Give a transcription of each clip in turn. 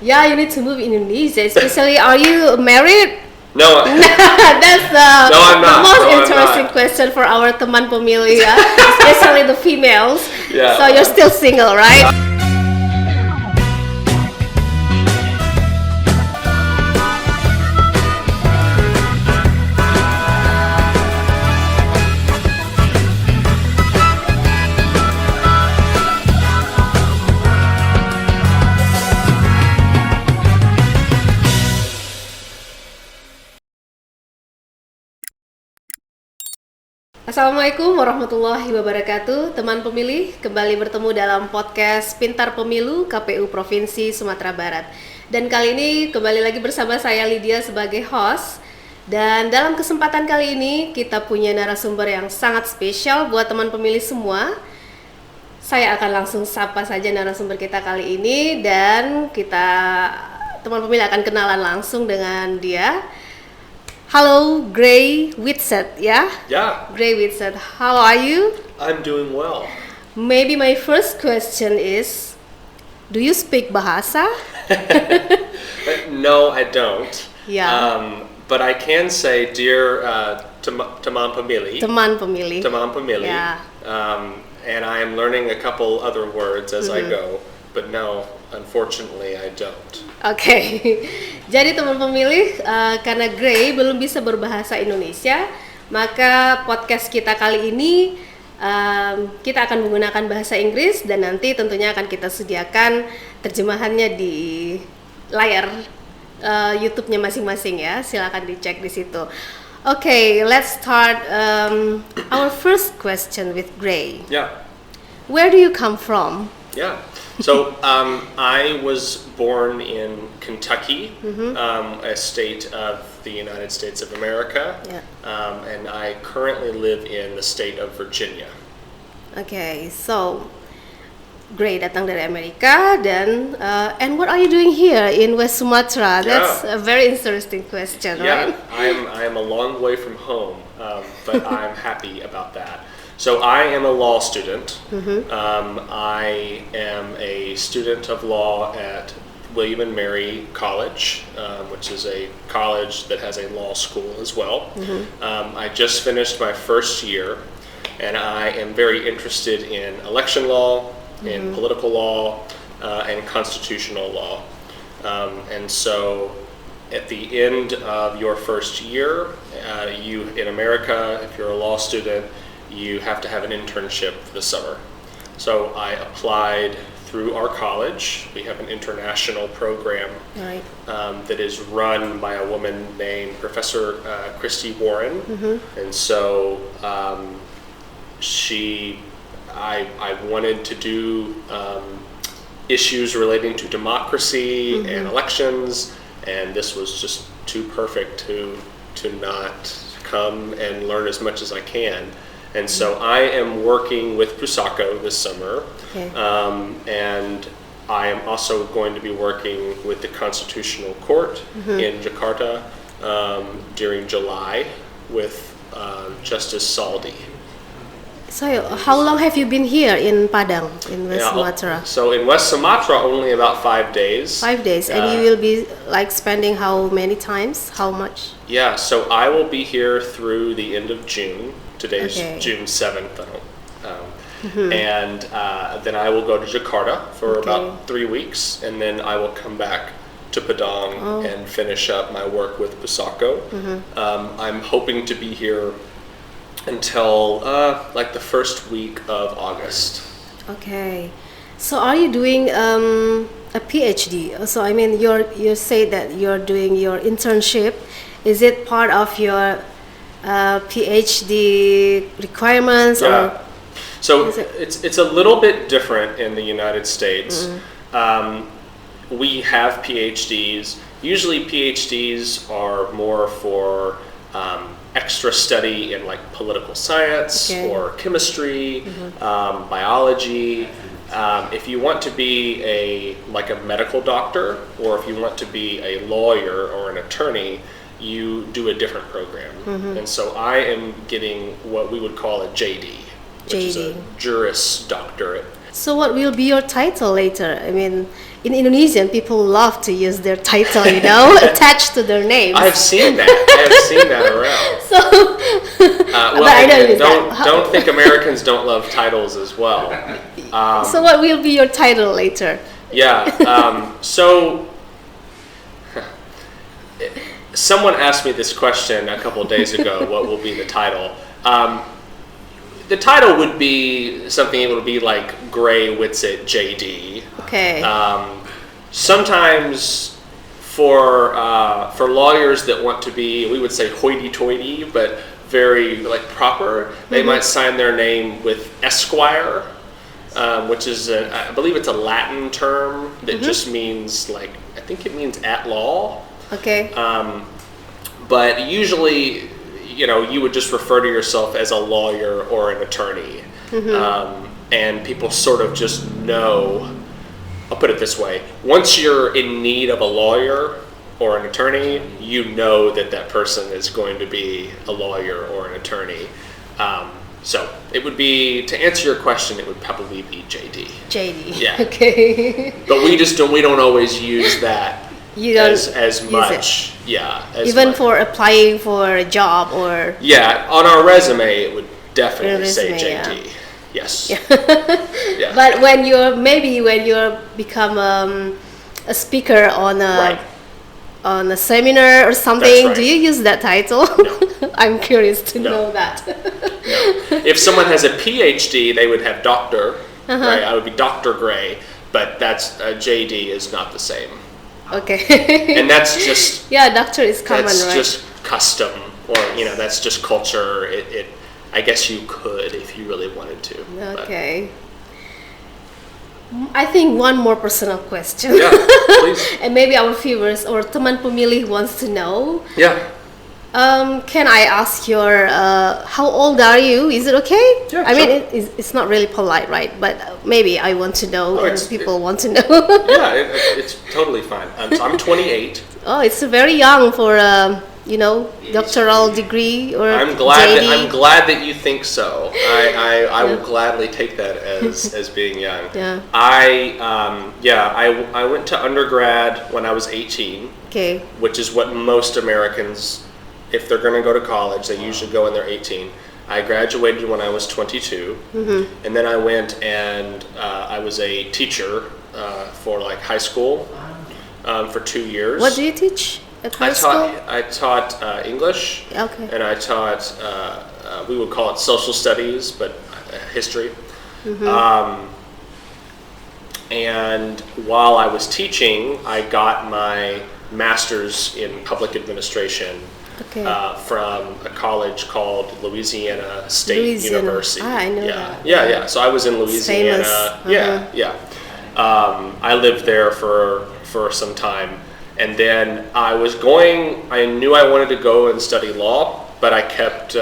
Yeah, you need to move in Indonesia. Especially, are you married? No. That's No, I'm the not. most No, I'm interesting not. question for our teman pemilih, ya. Especially the females. Yeah. So you're still single, right? Assalamualaikum warahmatullahi wabarakatuh. Teman pemilih, kembali bertemu dalam podcast Pintar Pemilu KPU Provinsi Sumatera Barat. Dan kali ini kembali lagi bersama saya Lydia sebagai host. Dan dalam kesempatan kali ini kita punya narasumber yang sangat spesial buat teman pemilih semua. Saya akan langsung sapa saja narasumber kita kali ini dan teman pemilih akan kenalan langsung dengan dia. Halo, Gray Whitsett, ya? Yeah. Gray Whitsett, how are you? I'm doing well. Maybe my first question is, do you speak bahasa? No, I don't. Yeah. But I can say, dear teman pemilih. Teman pemilih. Teman pemilih. Yeah. And I am learning a couple other words as I go. But no, unfortunately, I don't. Oke, jadi teman pemilih, karena Gray belum bisa berbahasa Indonesia, maka podcast kita kali ini kita akan menggunakan bahasa Inggris dan nanti tentunya akan kita sediakan terjemahannya di layar YouTube-nya masing-masing ya. Silakan dicek di situ. Okay, let's start our first question with Gray. Yeah. Where do you come from? Yeah. So I was born in Kentucky, a state of the United States of America, and I currently live in the state of Virginia. Okay, so Gray datang dari Amerika dan and what are you doing here in West Sumatra? That's a very interesting question, right? Yeah, I am a long way from home, but I'm happy about that. So I am a law student. I am a student of law at William and Mary College, which is a college that has a law school as well. I just finished my first year, and I am very interested in election law, in political law, and constitutional law. And so at the end of your first year, you in America, if you're a law student, you have to have an internship for the summer. So I applied through our college. We have an international program that is run by a woman named Professor Christy Warren. And so I wanted to do issues relating to democracy and elections, and this was just too perfect to not come and learn as much as I can. And so I am working with Pusako this summer, and I am also going to be working with the Constitutional Court in Jakarta during July with Justice Saldi. So how long have you been here in Padang, in West Sumatra? So in West Sumatra, only about 5 days. 5 days, and you will be like spending how many times? How much? Yeah, so I will be here through the end of June. Today's June 7th, and then I will go to Jakarta for about 3 weeks, and then I will come back to Padang and finish up my work with Pusako. I'm hoping to be here until like the first week of August. Okay, so are you doing a PhD? So I mean, you say that you're doing your internship. Is it part of your PhD requirements? Yeah. So it's a little bit different in the United States. We have PhDs. Usually PhDs are more for extra study in like political science or chemistry, biology. If you want to be a medical doctor, or if you want to be a lawyer or an attorney, you do a different program. And so I am getting what we would call a JD, which is a Juris Doctorate. So what will be your title later? I mean, in Indonesian, people love to use their title, attached to their names. I have seen that. Around. So, Well, but I don't use don't think Americans don't love titles as well. So what will be your title later? Yeah. So someone asked me this question a couple of days ago. What will be the title? The title would be something. It would be like Gray Whitsett JD. Okay. Sometimes for lawyers that want to be, we would say hoity-toity, but very like proper, they might sign their name with Esquire, which is I believe it's a Latin term that just means like, I think it means at law. Okay. But usually, you would just refer to yourself as a lawyer or an attorney. And people sort of just know, I'll put it this way, once you're in need of a lawyer or an attorney, you know that person is going to be a lawyer or an attorney. So it would be, to answer your question, it would probably be JD. JD. Yeah. Okay. But we don't always use that. You don't as much. it. Yeah. Even for applying for a job or. Yeah, on our resume it would definitely say JD. Yeah. Yes. Yeah. Yeah. But when you're become a speaker on a seminar or something, That's right. do you use that title? No. I'm curious to No. know that. No. If someone has a PhD, they would have doctor. Right? I would be Dr. Gray, but that's JD is not the same. Okay. And that's just doctor is common, that's right? just custom, or that's just culture. It I guess you could if you really wanted to. Okay. I think one more personal question. Yeah, please. And maybe our viewers or teman pemilih wants to know. Yeah. Can I ask your how old are you? Is it okay? Yeah, I mean, sure. it's not really polite, right? But maybe I want to know, and people want to know. Yeah, it's totally fine. So I'm 28. Oh, it's very young for doctoral degree or I'm glad JD. that you think so. I will gladly take that as being young. Yeah. I went to undergrad when I was 18. Okay. Which is what most Americans, if they're going to go to college, they usually go when they're 18. I graduated when I was 22, and then I went and I was a teacher for like high school for 2 years. What do you teach at high school? I taught English, Okay. and I taught, we would call it social studies, but history. And while I was teaching, I got my master's in public administration from a college called Louisiana State University. I know that. Yeah. So I was in Louisiana. Famous. I lived there for some time, and then I knew I wanted to go and study law, but I kept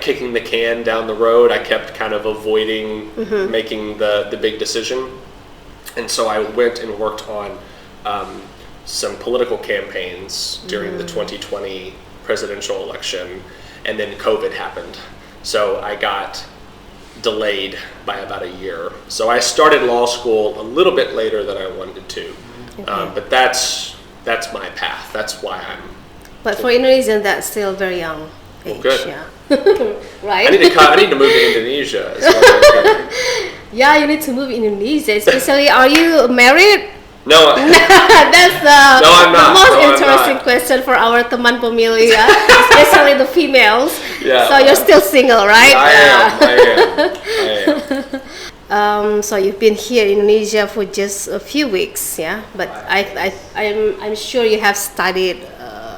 kicking the can down the road. I kept kind of avoiding making the big decision. And so I went and worked on some political campaigns during the 2020 presidential election, and then COVID happened. So I got delayed by about a year. So I started law school a little bit later than I wanted to. But that's my path. That's why I'm... But for Indonesian, that's still very young age. Well, good. Yeah. Right? I need to move to Indonesia. Is what I'm hearing. Yeah, you need to move to Indonesia. Especially, are you married? No. That's No, I'm not. the most No, I'm interesting not. question for our teman pemilih, especially the females. Yeah. So you're still single, right? I am. So you've been here in Indonesia for just a few weeks, yeah. But I'm sure you have studied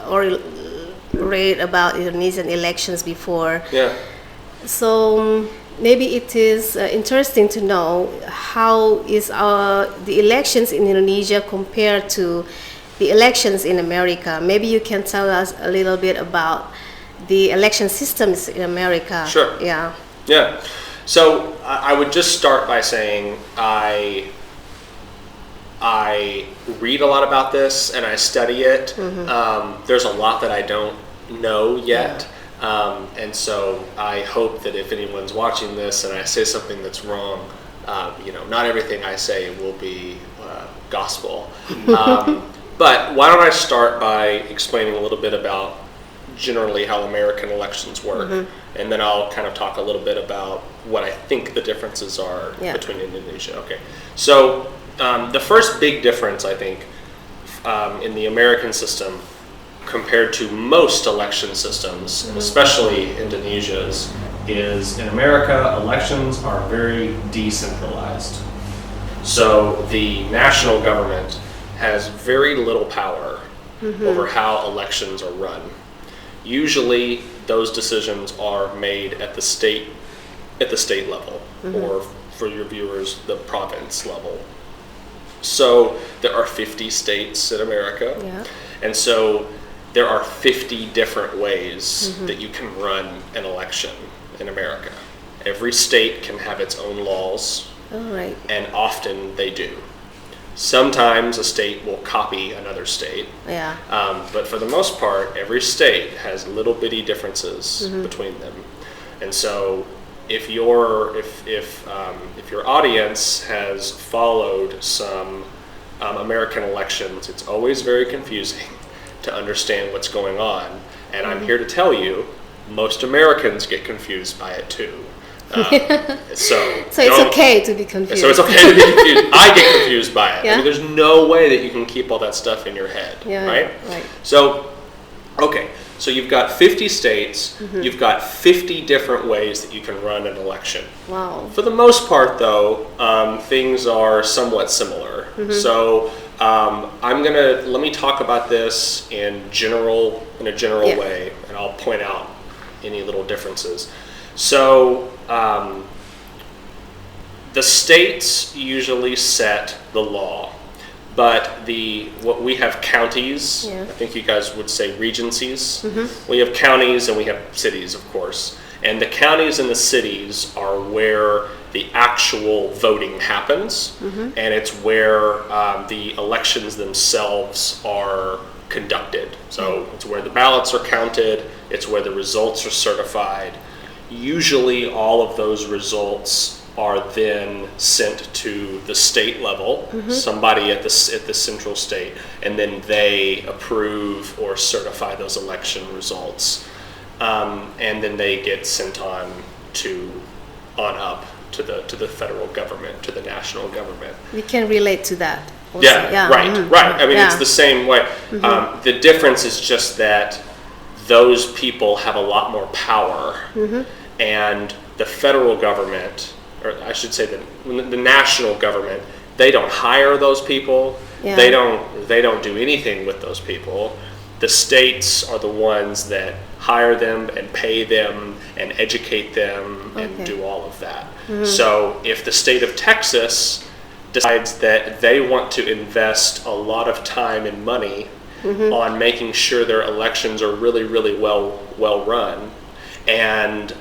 or read about Indonesian elections before. Yeah. So maybe it is interesting to know how is the elections in Indonesia compared to the elections in America. Maybe you can tell us a little bit about the election systems in America. Sure. Yeah. Yeah. So I would just start by saying I read a lot about this and I study it. There's a lot that I don't know yet. And so I hope that if anyone's watching this and I say something that's wrong, not everything I say will be gospel. But why don't I start by explaining a little bit about generally how American elections work, and then I'll kind of talk a little bit about what I think the differences are between Indonesia. Okay, so the first big difference, I think, in the American system compared to most election systems, and especially Indonesia's, is in America, elections are very decentralized. So the national government has very little power over how elections are run. Usually, those decisions are made at the state level, or for your viewers, the province level. So there are 50 states in America, and so there are 50 different ways that you can run an election in America. Every state can have its own laws, and often they do. Sometimes a state will copy another state, but for the most part, every state has little bitty differences between them. And so, if your audience has followed some American elections, it's always very confusing to understand what's going on. And I'm here to tell you, most Americans get confused by it too. So it's okay to be confused. So it's okay to be confused. I get confused by it. I mean, there's no way that you can keep all that stuff in your head, right? So, okay, so you've got 50 states, you've got 50 different ways that you can run an election. Wow. For the most part, though, things are somewhat similar. So let me talk about this in a general way, and I'll point out any little differences. So the states usually set the law, but what we have counties. I think you guys would say regencies. We have counties and we have cities, of course. And the counties and the cities are where the actual voting happens, and it's where the elections themselves are conducted. So it's where the ballots are counted, it's where the results are certified. Usually all of those results are then sent to the state level, somebody at the central state, and then they approve or certify those election results. And then they get sent on up to the federal government, to the national government. We can relate to that also. Right. I mean, it's the same way. The difference is just that those people have a lot more power, and the federal government, or I should say the national government, they don't hire those people. They don't do anything with those people. The states are the ones that hire them and pay them and educate them and do all of that. So if the state of Texas decides that they want to invest a lot of time and money on making sure their elections are really, really well run, and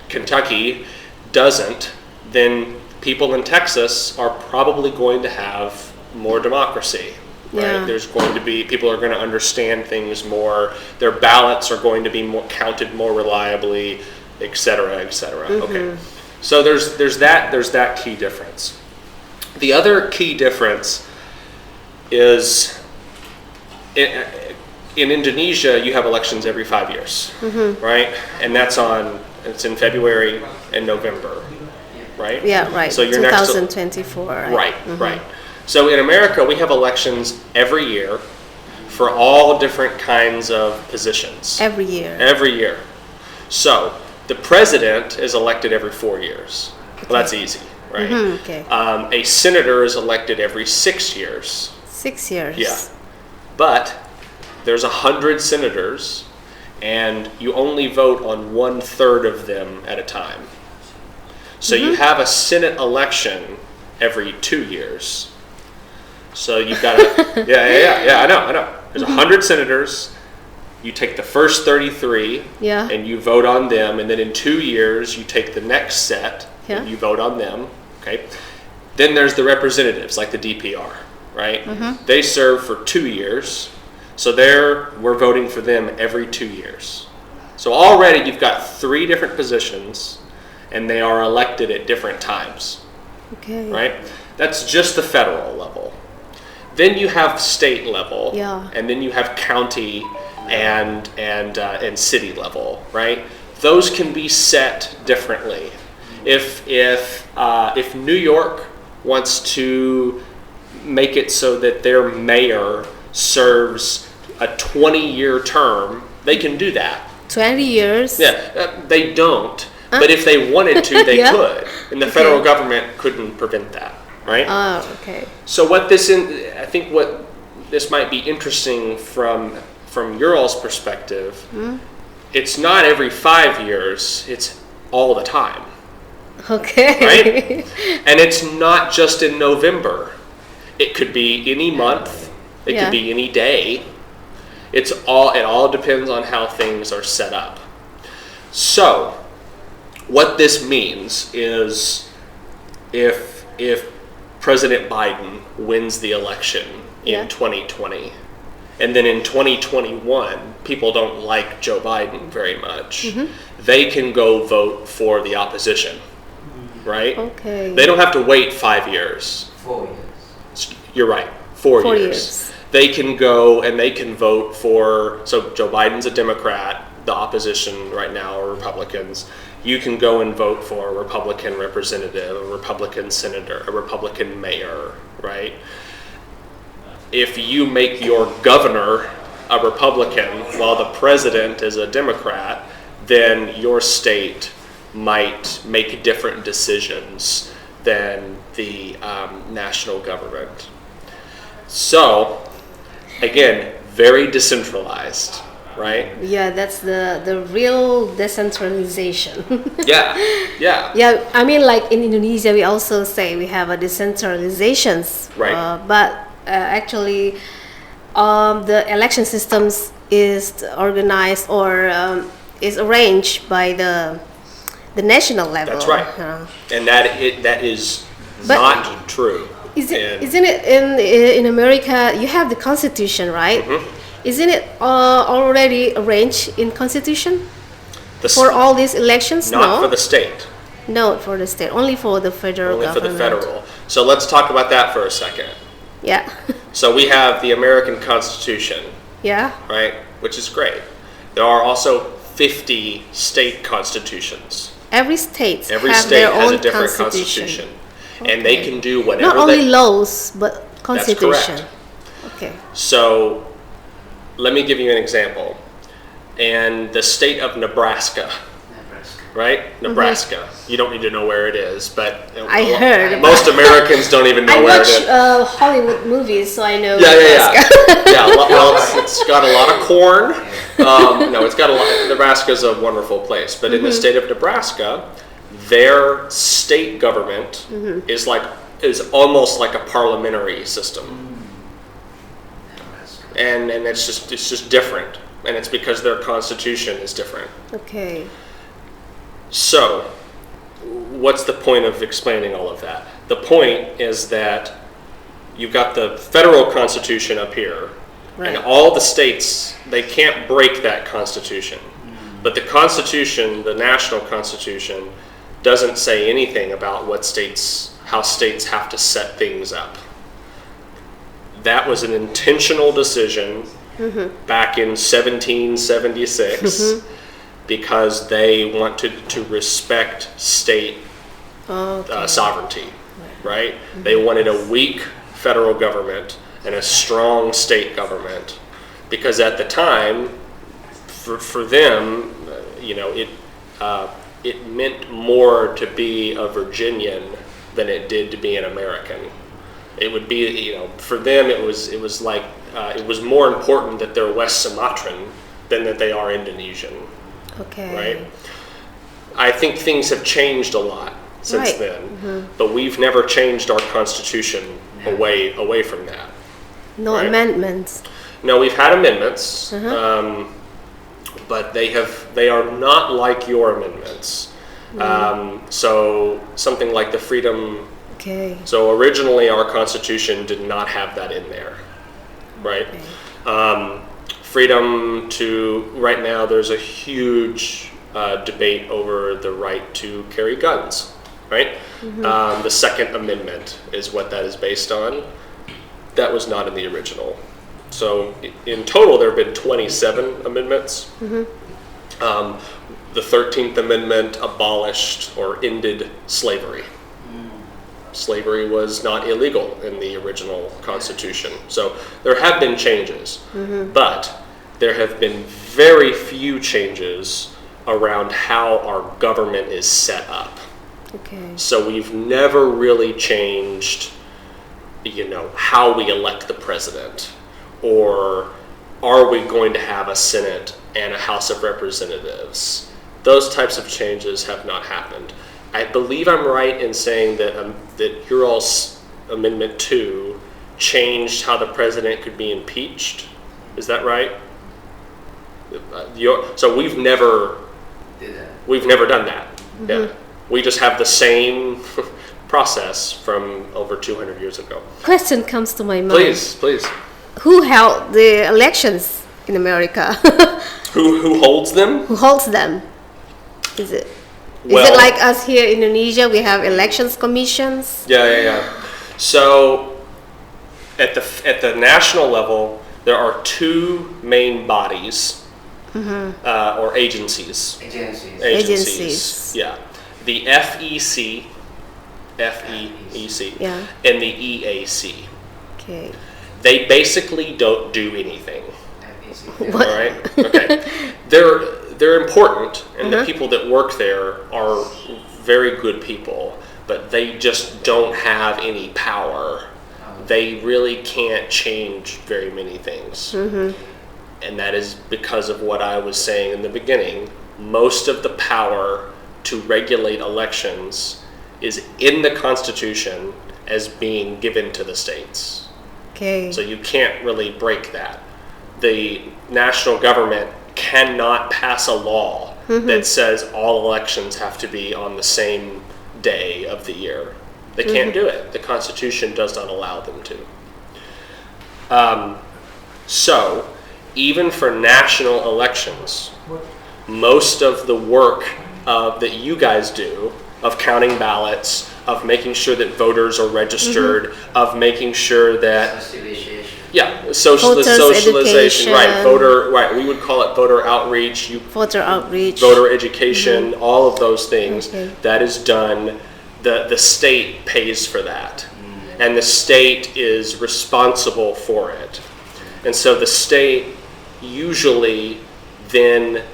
Kentucky doesn't, then people in Texas are probably going to have more democracy. Right? There's going to be, people are going to understand things more, their ballots are going to be counted more reliably, et cetera, et cetera. Okay. So there's that key difference. The other key difference is in Indonesia, you have elections every 5 years, right? And it's in February and November, right? Yeah, right. So you're 2024, right? Right. So in America, we have elections every year for all different kinds of positions. Every year. Every year. So the president is elected every 4 years. Okay. Well, that's easy, right? Okay. A senator is elected every 6 years. 6 years. Yeah. But there's 100 senators, and you only vote on 1/3 of them at a time. So you have a Senate election every 2 years. So you've got to, I know. There's 100 senators. You take the first 33, and you vote on them, and then in 2 years you take the next set, and you vote on them. Okay. Then there's the representatives, like the DPR, right? They serve for 2 years, so we're voting for them every 2 years. So already you've got 3 different positions, and they are elected at different times. Okay. Right? That's just the federal level. Then you have state level, and then you have county and city level, right? Those can be set differently. If New York wants to make it so that their mayor serves a 20-year term, they can do that. 20 years? Yeah, they don't. But if they wanted to, they could. And the federal government couldn't prevent that, right? Oh, okay. So I think what this might be interesting from your all's perspective, it's not every 5 years, it's all the time. Okay. Right? And it's not just in November. It could be any month. It could be any day. It all depends on how things are set up. So, what this means is if President Biden wins the election in 2020, and then in 2021 people don't like Joe Biden very much, they can go vote for the opposition, right? Okay. They don't have to wait 5 years. 4 years. You're right, 4 4 years. years. They can go and they can vote for, so Joe Biden's a Democrat, the opposition right now are Republicans. You can go and vote for a Republican representative, a Republican senator, a Republican mayor, right? If you make your governor a Republican while the president is a Democrat, then your state might make different decisions than the national government. So, again, very decentralized, right? Yeah, that's the real decentralization. Yeah. Yeah, I mean, like in Indonesia, we also say we have a decentralizations. Right. But actually, the election systems is organized or is arranged by the national level. That's right. And that is not true. Isn't it in America? You have the Constitution, right? Isn't it already arranged in Constitution for all these elections? Not for the state. No, for the state. Only for the federal Only government. for the federal. So let's talk about that for a second. Yeah. So we have the American Constitution, Yeah. right? Which is great. There are also 50 state constitutions. Every state Every have state their has own a different constitution. And they Okay. can do whatever Not only laws, but constitution. correct. Okay. So let me give you an example. And the state of Nebraska, right? Nebraska. You don't need to know where it is, but I heard. most Americans don't even know I where watch it is. Hollywood movies, so I know. Yeah. Well, it's got a lot of corn. No, it's got a lot. Nebraska's a wonderful place, but in the state of Nebraska, their state government is almost like a parliamentary system, and it's just different, and it's because their constitution is different. Okay. So, what's the point of explaining all of that? The point is that you've got the federal constitution up here, and all the states, they can't break that constitution. But the constitution, the national constitution, doesn't say anything about how states have to set things up. That was an intentional decision back in 1776 because they wanted to respect state sovereignty, right? They wanted a weak federal government and a strong state government because at the time, for them, it meant more to be a Virginian than it did to be an American. It would be, for them, it was like it was more important that they're West Sumatran than that they are Indonesian. Okay. Right. I think things have changed a lot since then, but we've never changed our constitution away from that. No amendments. No, we've had amendments. But they are not like your amendments. So something like the freedom. Okay. So originally our Constitution did not have that in there, right? Okay. Freedom to, right now there's a huge debate over the right to carry guns, right? The Second Amendment is what that is based on. That was not in the original. So in total, there have been 27 amendments. The 13th Amendment abolished or ended slavery. Slavery was not illegal in the original Constitution. So there have been changes, but there have been very few changes around how our government is set up. Okay. So we've never really changed, how we elect the president, or are we going to have a Senate and a House of Representatives? Those types of changes have not happened. I believe I'm right in saying that that your all's Amendment 2 changed how the president could be impeached. Is that right? So we've never done that. Yeah, we just have the same process from over 200 years ago. Question comes to my mind. Please. Who held the elections in America? Who holds them? Who holds them? Is it Well, like us here in Indonesia? We have elections commissions. Yeah. So at the national level, there are two main bodies or agencies. Agencies. Yeah, the FEC, Yeah. and the EAC. Okay. They basically don't do anything. What? All right. Okay. They're important, and the people that work there are very good people, but they just don't have any power. They really can't change very many things. And that is because of what I was saying in the beginning. Most of the power to regulate elections is in the Constitution as being given to the states. Okay. So you can't really break that. The national government cannot pass a law that says all elections have to be on the same day of the year. They can't do it. The Constitution does not allow them to. So, even for national elections, most of the work that you guys do, of counting ballots, of making sure that voters are registered, of making sure that socialization, right? We would call it voter outreach. Voter outreach. Voter education, all of those things. Okay. That is done. The state pays for that, and the state is responsible for it. And so the state usually then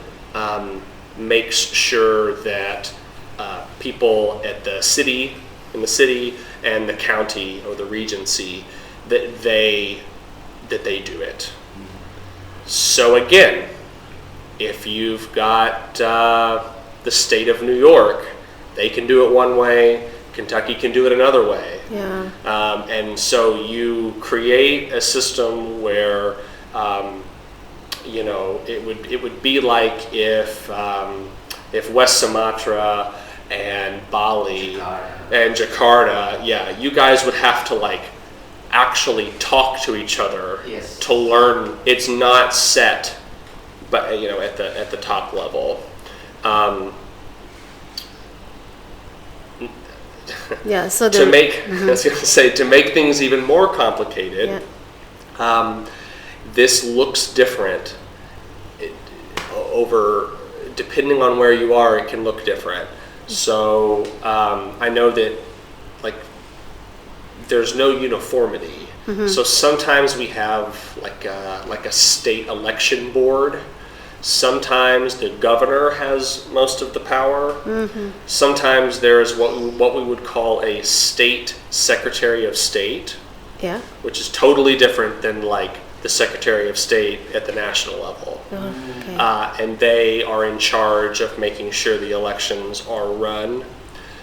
makes sure that people at in the city and the county or the regency, that they do it. So again, if you've got the state of New York, they can do it one way, Kentucky can do it another way. Yeah. And so you create a system where it would be like if West Sumatra and Bali and Jakarta, you guys would have to actually talk to each other to learn. It's not set, but at the top level. So to make I was going to say, to make things even more complicated, this looks different. Depending on where you are, it can look different. So I know that there's no uniformity. So sometimes we have like a state election board. Sometimes the governor has most of the power. Sometimes there is what we would call a state secretary of state, which is totally different than the secretary of state at the national level. Okay. And they are in charge of making sure the elections are run.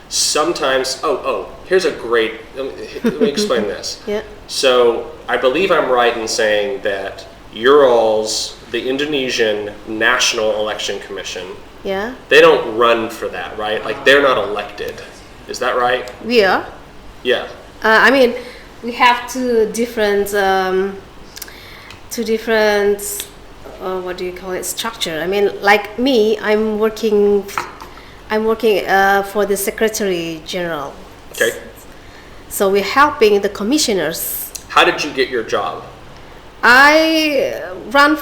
Sometimes, here's a great, let me explain this. So I believe I'm right in saying that the Indonesian National Election Commission, they don't run for that, right? They're not elected. Is that right? We are. Yeah. I mean, we have two different what do you call it, structure. I mean, like me, I'm working for the Secretary General. Okay. So we're helping the commissioners. How did you get your job? I ran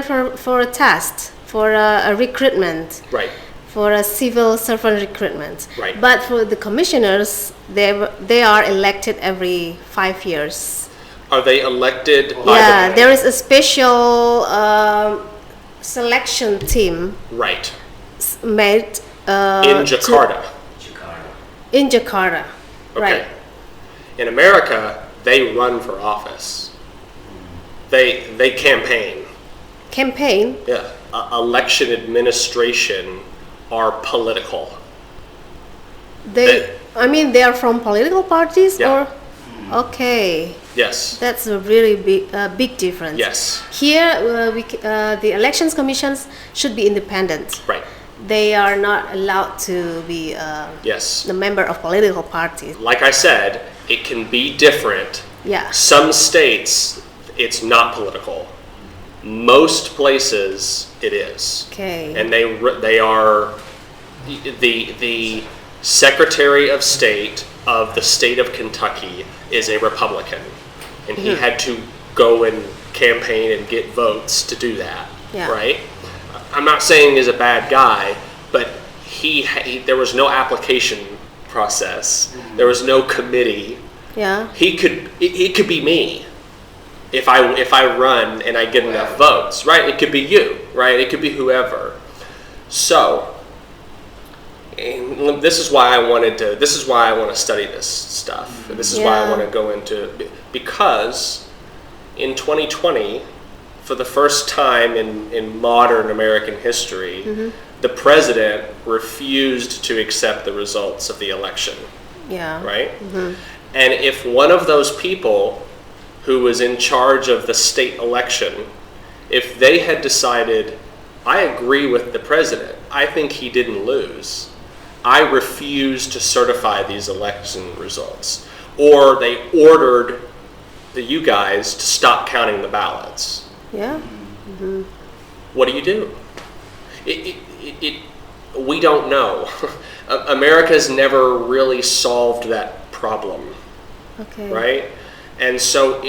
for a test for a recruitment. Right. For a civil servant recruitment. Right. But for the commissioners, they are elected every 5 years. Are they elected by Yeah, there is a special selection team Right. made In Jakarta. in Jakarta. Okay. Right. In America, they run for office. They campaign. Campaign. Yeah. Election administration are political. I mean, they are from political parties, Yeah. or okay. Yes. That's a really big difference. Yes. Here, the elections commissions should be independent. Right. They are not allowed to be Yes. the member of political parties. Like I said, it can be different. Yeah. Some states, it's not political. Most places, it is. Okay. And they are the Secretary of State of the state of Kentucky is a Republican, and he had to go and campaign and get votes to do that. Yeah. Right. I'm not saying he's a bad guy, but he there was no application process. There was no committee. Yeah. He could be me. If I run and I get enough votes, right? It could be you, right? It could be whoever. So, and this is why I want to study this stuff. This is why I want to go into, because in 2020, for the first time in modern American history, the president refused to accept the results of the election. Yeah. Right? And if one of those people who was in charge of the state election, if they had decided, I agree with the president, I think he didn't lose, I refuse to certify these election results, or they ordered you guys to stop counting the ballots, Yeah. what do? We don't know. America's never really solved that problem. Okay. Right? And so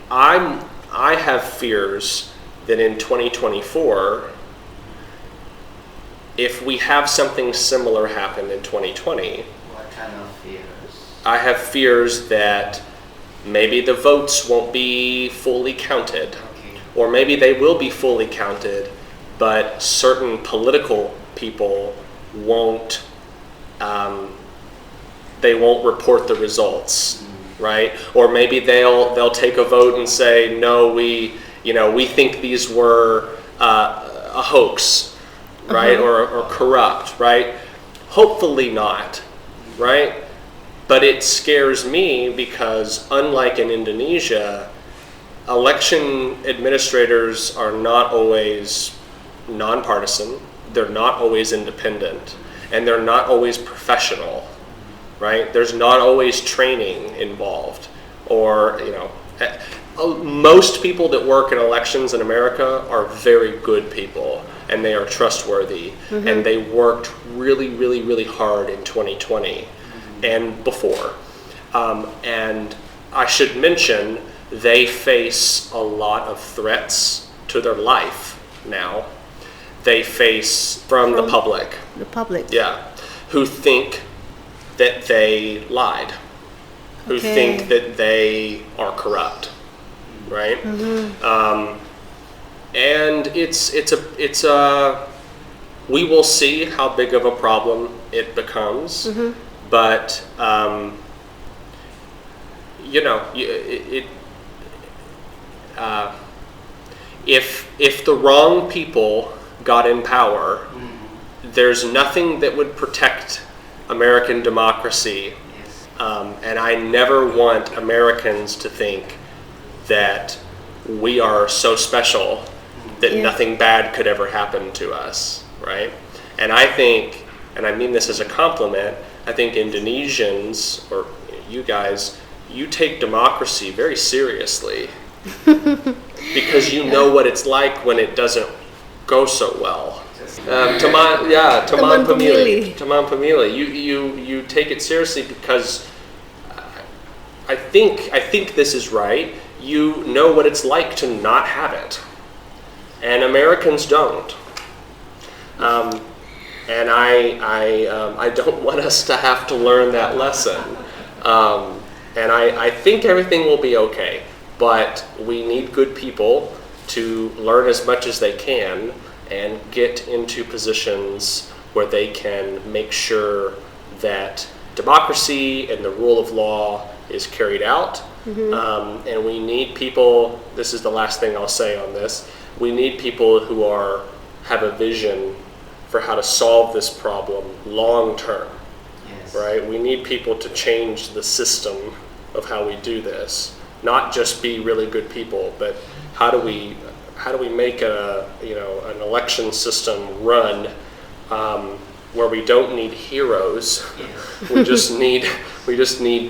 I have fears that in 2024, if we have something similar happen in 2020, What kind of fears? I have fears that maybe the votes won't be fully counted, Okay. or maybe they will be fully counted, but certain political people won't they won't report the results, right? Or maybe they'll take a vote and say, no, we think these were a hoax, right? Or corrupt, right? Hopefully not, right? But it scares me because unlike in Indonesia, election administrators are not always nonpartisan, they're not always independent, and they're not always professional, right? There's not always training involved, or most people that work in elections in America are very good people, and they are trustworthy, and they worked really, really, really hard in 2020 and before. And I should mention, they face a lot of threats to their life now. They face from the public. The public. Yeah, who think that they lied, who Okay. think that they are corrupt, right? And it's a we will see how big of a problem it becomes, but if the wrong people got in power, there's nothing that would protect American democracy, Yes. and I never want Americans to think that we are so special that Yeah. nothing bad could ever happen to us, right? And I think, and I mean this as a compliment, I think Indonesians, or you guys, you take democracy very seriously. because you know what it's like when it doesn't go so well. Teman pemilih. You take it seriously because I think this is right. You know what it's like to not have it, and Americans don't. And I don't want us to have to learn that lesson. And I think everything will be okay, but we need good people to learn as much as they can and get into positions where they can make sure that democracy and the rule of law is carried out. And we need people, this is the last thing I'll say on this, we need people who have a vision for how to solve this problem long term. Yes. Right? We need people to change the system of how we do this, not just be really good people, but how do we make an election system run where we don't need heroes, we just need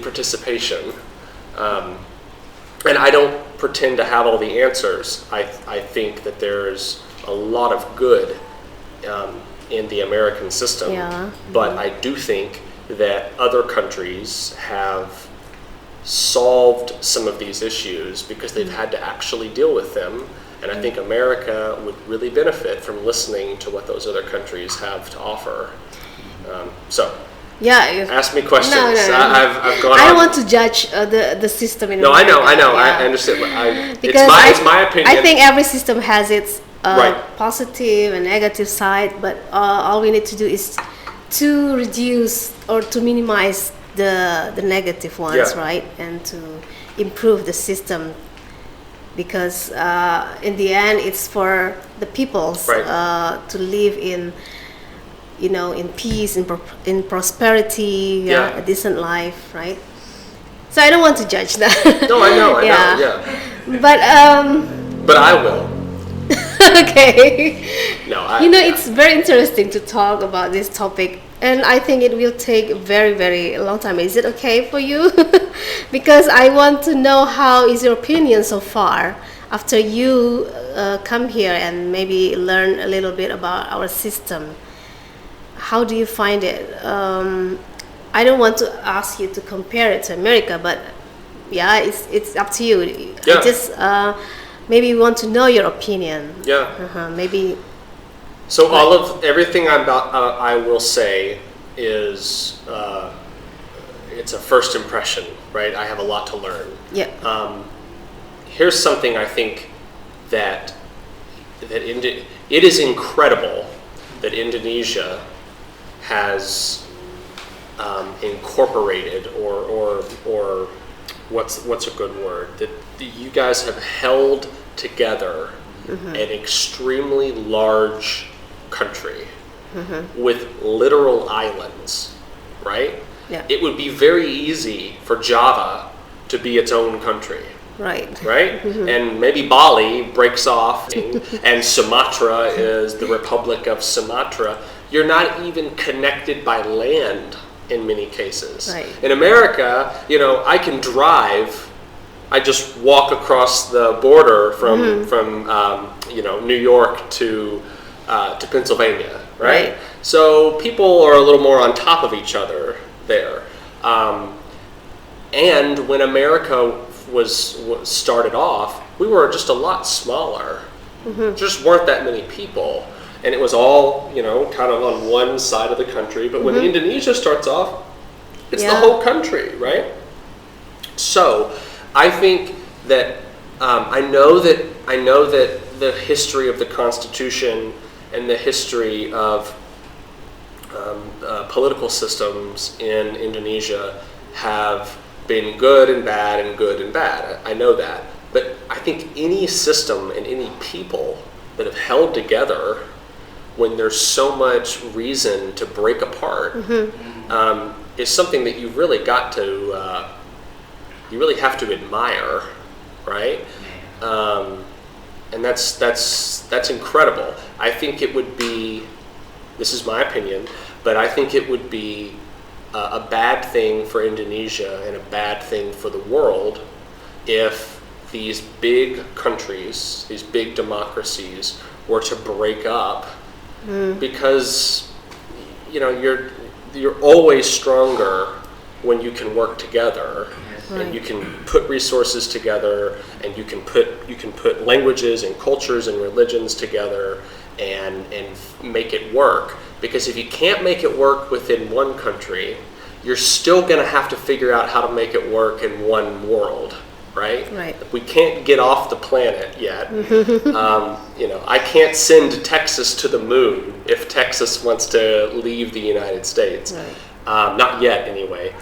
participation. And I don't pretend to have all the answers. I think that there's a lot of good in the American system, but I do think that other countries have solved some of these issues because they've had to actually deal with them, and I think America would really benefit from listening to what those other countries have to offer. Ask me questions. No. I've gone I don't on. want to judge the system in No, America. I know. Yeah. I understand. Because it's my opinion. I think every system has its Right. positive and negative side, but all we need to do is to reduce or to minimize the negative ones, right? And to improve the system, because in the end it's for the peoples to live in peace, in prosperity, a decent life, right? So I don't want to judge that. No, I know. But I will. Okay. No, it's very interesting to talk about this topic, and I think it will take a very, very long time. Is it okay for you? Because I want to know how is your opinion so far after you come here and maybe learn a little bit about our system. How do you find it? I don't want to ask you to compare it to America, but it's up to you. I just maybe we want to know your opinion. Maybe. So everything I will say is it's a first impression, right? I have a lot to learn. Here's something I think that it is incredible that Indonesia has incorporated or what's a good word, that you guys have held together an extremely large country with literal islands, right? It would be very easy for Java to be its own country. Right? And maybe Bali breaks off and Sumatra is the Republic of Sumatra. You're not even connected by land in many cases. In America, I can drive. I just walk across the border from New York to Pennsylvania, right? So people are a little more on top of each other there. And when America was started off, we were just a lot smaller. Just weren't that many people, and it was all kind of on one side of the country. But when Indonesia starts off, it's the whole country, right? So I think that I know that the history of the Constitution and the history of political systems in Indonesia have been good and bad and good and bad. I know that. But I think any system and any people that have held together when there's so much reason to break apart is something that you've really got to, you really have to admire, right? And that's incredible. I think it would be, this is my opinion, but I think it would be a bad thing for Indonesia and a bad thing for the world if these big countries, these big democracies, were to break up, because you're always stronger when you can work together, Right. and you can put resources together, and you can put languages and cultures and religions together, and make it work. Because if you can't make it work within one country, you're still going to have to figure out how to make it work in one world, right? Right. We can't get off the planet yet. I can't send Texas to the moon if Texas wants to leave the United States. Right. Not yet, anyway.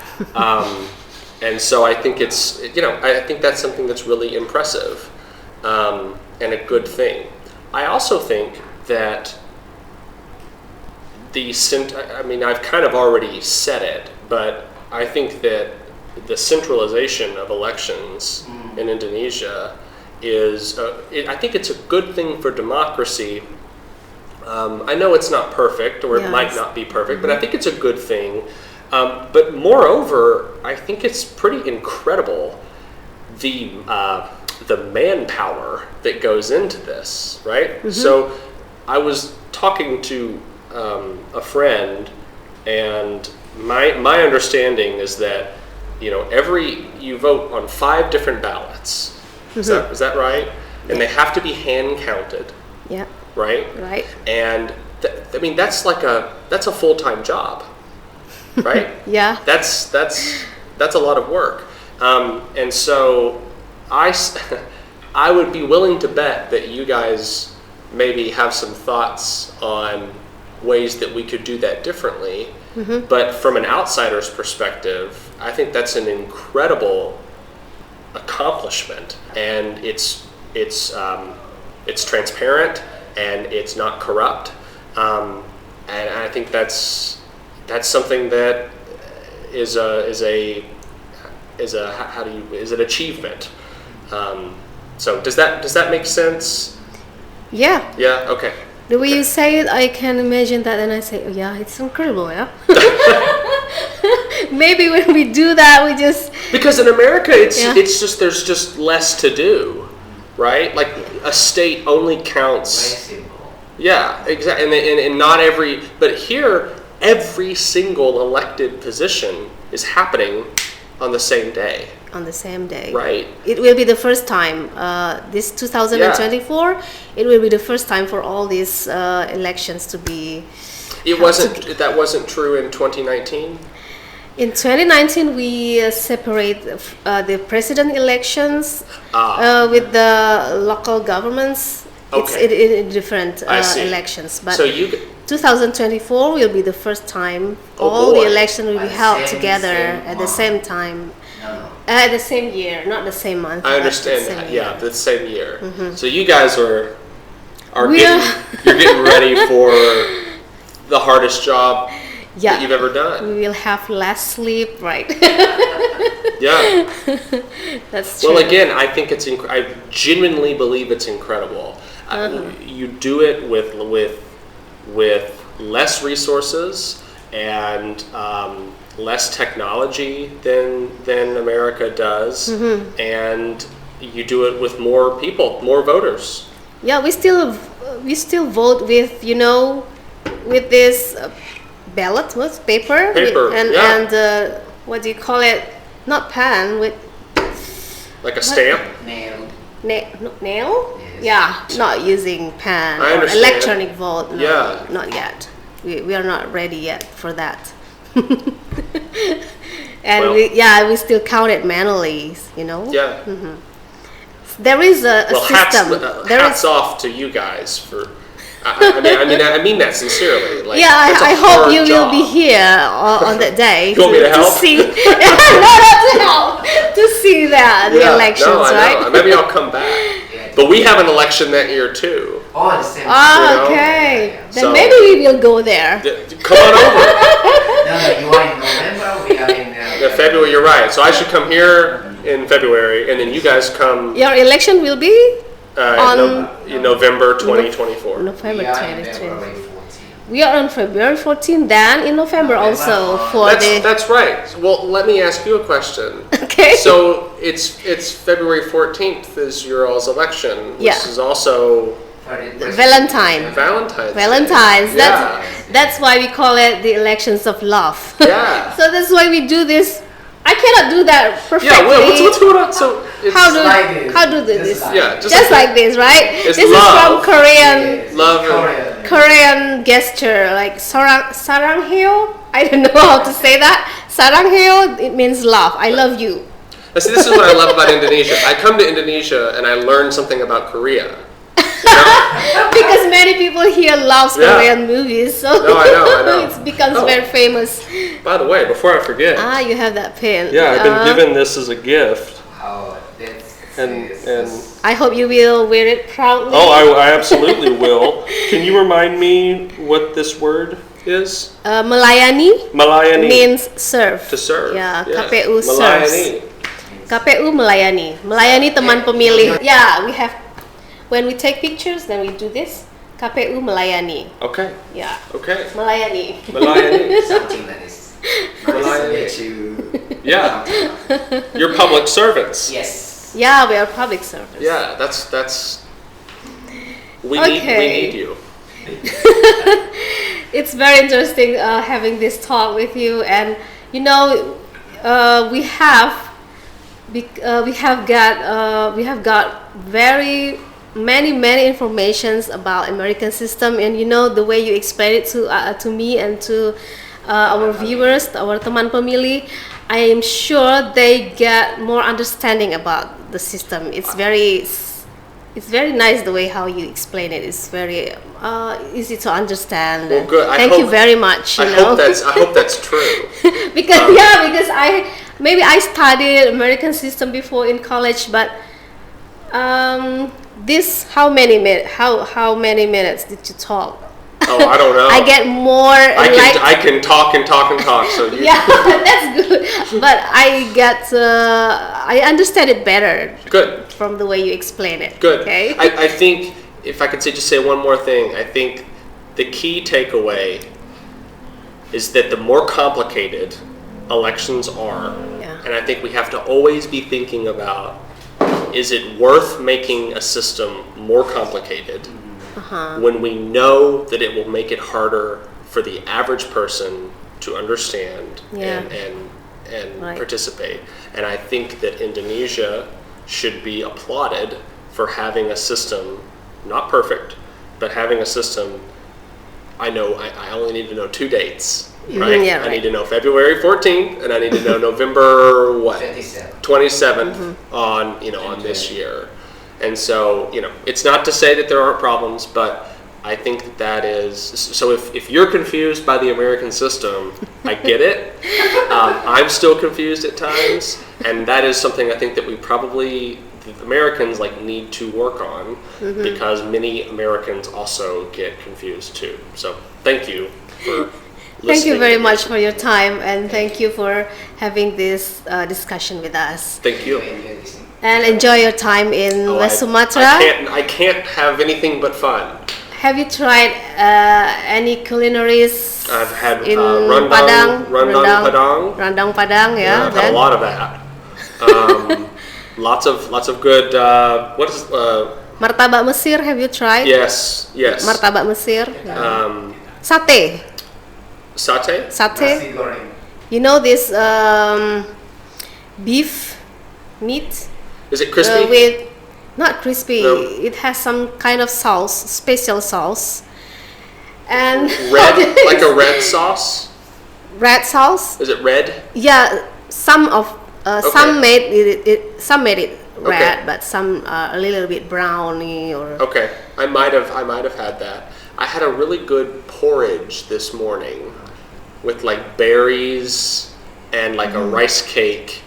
And so I think I think that's something that's really impressive, and a good thing. I also think that I've kind of already said it, but I think that the centralization of elections in Indonesia I think it's a good thing for democracy. I know it's not perfect, or it might not be perfect, but I think it's a good thing. But moreover, I think it's pretty incredible the manpower that goes into this, right? So I was talking to a friend, and my understanding is that you vote on 5 different ballots. Is that right? And they have to be hand counted. Yeah. Right. Right. And that's a full-time job, right? Yeah. That's a lot of work, and so I would be willing to bet that you guys maybe have some thoughts on ways that we could do that differently. But from an outsider's perspective, I think that's an incredible accomplishment, and it's transparent, and it's not corrupt, and I think that's something that is an achievement. So does that make sense? Yeah. Yeah. Okay. The way you say it, I can imagine that, and I say, oh, yeah, it's incredible, yeah. Maybe when we do that, we just because in America, it's just there's just less to do, right? Like a state only counts. Very simple. Yeah, exactly, and not every, but here every single elected position is happening on the same day. on the same day. Right. It will be the first time, this 2024, it will be the first time for all these elections to be... That wasn't true in 2019? In 2019, we separate the president elections with the local governments. Okay. It's in different elections. But so 2024 will be the first time the elections will be held together at the same time. No. At the same year, not the same month. I understand that. Year. Yeah, the same year. Mm-hmm. So you guys are you're getting ready for the hardest job that you've ever done. We will have less sleep, right? Yeah. That's true. Well, again, I think I genuinely believe it's incredible. You do it with less resources and less technology than America does, and you do it with more people, more voters. Yeah, we still vote with with this ballot, paper, and what do you call it? Not pen, with like a stamp. Nail. Nail? Yes. Yeah, not using pen I or understand. electronic vote. No, Yeah. not yet. We are not ready yet for that. And we still count it manually, Yeah. There is a system. Hats off to you guys for. I mean that sincerely. Like, I hope you will job. be here on that day You want me to help? see. No, not to help. To see that the elections, no, I right? know. Maybe I'll come back. But we have an election that year too. Oh, the same. Okay. Yeah. Then So- maybe we will go there. Come on over. No, you are in November. We are in February. You're right. So I should come here in February, and then you guys come Your election will be in November 2024. November We are in 2020. February 14. We are on February 14, then in November also for That's right. Well, let me ask you a question. Okay. So it's February 14th is your all's election, which Yeah. is also Valentine. Valentine's Day. Yeah. That's why we call it the elections of love. Yeah. So that's why we do this. I cannot do that perfectly. Yeah, well, what's going on? So it's How do like this. how do this? Yeah, just like this, right? It's This love. is from Korean love. Korean gesture, like sarangheo. I don't know how to say that. Sarangheo, it means love. I love you. Now, see, this is what I love about Indonesia. I come to Indonesia and I learn something about Korea. You know? Because many people here love Yeah. Korean movies, so No, I know. it becomes Oh. very famous. By the way, before I forget, You have that pen. yeah, I've been given this as a gift, Oh, that's and I hope you will wear it proudly. oh, I absolutely will. Can you remind me what this word is? Melayani Melayani. means serve. To serve. Yeah, Yeah. KPU serves. Melayani. KPU melayani. Melayani teman pemilih. Yeah, we have. When we take pictures, then we do this. KPU melayani. Okay. Yeah, Okay. melayani. Melayani. something that is nice to Yeah. You're public servants. Yes. Yeah, we are public service. Yeah, that's. We Okay. need you. It's very interesting having this talk with you, and you know, we have got very many informations about American system, and you know the way you explain it to me and to our viewers, our teman pemilih, I am sure they get more understanding about the system. It's very nice the way how you explain it. It's very easy to understand. Well, good. Thank you very much. I hope that's true. because I studied American system before in college, but how many minutes did you talk? Oh, I don't know. I get more. I can talk and talk and talk. So you. Yeah, that's good. But I understand it better. Good. From the way you explain it. Good. Okay. I think if I could just say one more thing, I think the key takeaway is that the more complicated elections are, Yeah. and I think we have to always be thinking about, is it worth making a system more complicated when we know that it will make it harder for the average person to understand Yeah. and Right. participate? And I think that Indonesia should be applauded for having a system, not perfect, but having a system. I know I only need to know 2 dates, right? Yeah, I right. need to know February 14th, and I need to know November what? 27. 27th on this year. And so, it's not to say that there aren't problems, but I think that is, so if you're confused by the American system, I get it. I'm still confused at times, and that is something I think that the Americans need to work on, because many Americans also get confused too. So thank you for listening. Thank you very much for your time, and thank you for having this discussion with us. Thank you. And enjoy your time in West Sumatra. I can't have anything but fun. Have you tried any culinaries? I've had in rendang Padang. Rendang Padang, yeah. I've had a lot of that. Lots of good. What is Martabak Mesir? Have you tried? Yes. Martabak Mesir. Sate. Satay. Nasi goreng. You know this beef meat Is it crispy? with not crispy. No. It has some kind of sauce, special sauce, and Red, like a red sauce. red sauce. Is it red? Yeah, some made it red, Okay. but some a little bit browny or. Okay, I might have had that. I had a really good porridge this morning with berries and a rice cake,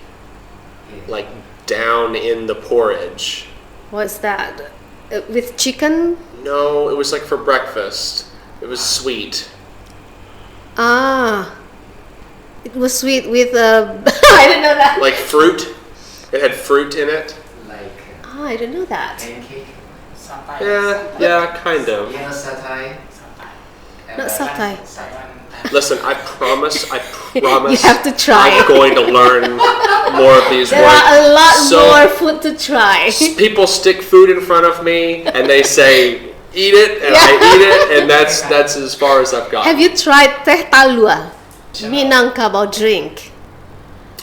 down in the porridge. What's that? With chicken? No, it was for breakfast. It was sweet. It was sweet with I didn't know that. Like fruit. It had fruit in it. Like I didn't know that. pancake. Yeah, kind of. You know satay? Not satay. Listen, I promise. You have to try. I'm going to learn more of these There words. are a lot So, more food to try. people stick food in front of me and they say, "Eat it," and I eat it, and that's as far as I've got. Have you tried teh talua? Minangkabau drink.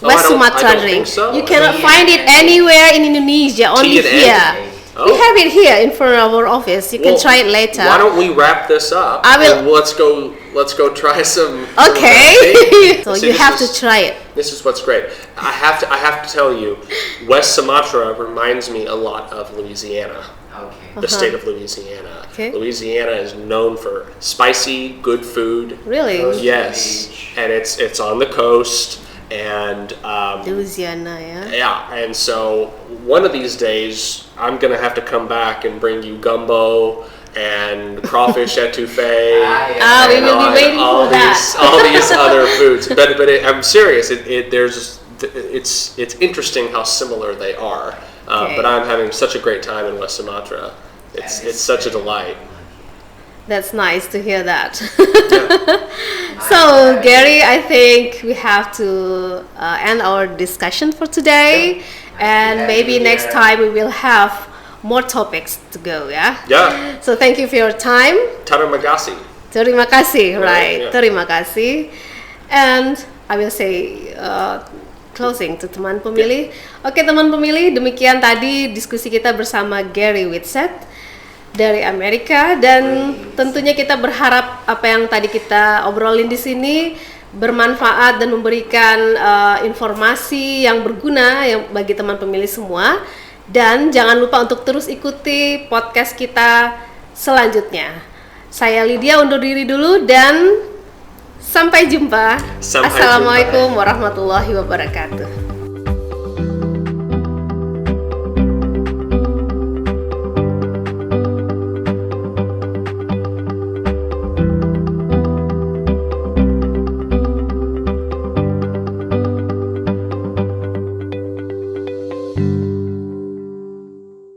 Oh, West I Sumatra don't drink. think so. You cannot Tea find and it anywhere in Indonesia, only Tea and here. egg? We Oh. have it here in front of our office. You can Well, try it later. Why don't we wrap this up? I will- And let's go try some. Okay. So See, you this have to is- try it. This is what's great. I have to tell you, West Sumatra reminds me a lot of Louisiana. Okay. The state of Louisiana. Okay. Louisiana is known for spicy, good food. Really? Those- Yes, Beach. and it's on the coast, and Louisiana, yeah. yeah, and so one of these days I'm gonna have to come back and bring you gumbo and crawfish etouffee. Ah, we and will be waiting all for that. all these other foods. But I'm serious. It's interesting how similar they are. Okay. But I'm having such a great time in West Sumatra. It's such a delight. That's nice to hear that. So, Gary, I think we have to end our discussion for today, and maybe next time we will have more topics to go, yeah? Yeah, So, thank you for your time. taramagasi. Terima kasih, right? yeah. Terima kasih. And I will say closing to teman pemilih. Oke, teman pemilih, demikian tadi diskusi kita bersama Gary Whitsett dari Amerika, dan tentunya kita berharap apa yang tadi kita obrolin di sini bermanfaat dan memberikan informasi yang berguna yang bagi teman pemilih semua. Dan jangan lupa untuk terus ikuti podcast kita selanjutnya. Saya Lydia undur diri dulu dan sampai jumpa. Sampai jumpa. Assalamualaikum warahmatullahi wabarakatuh.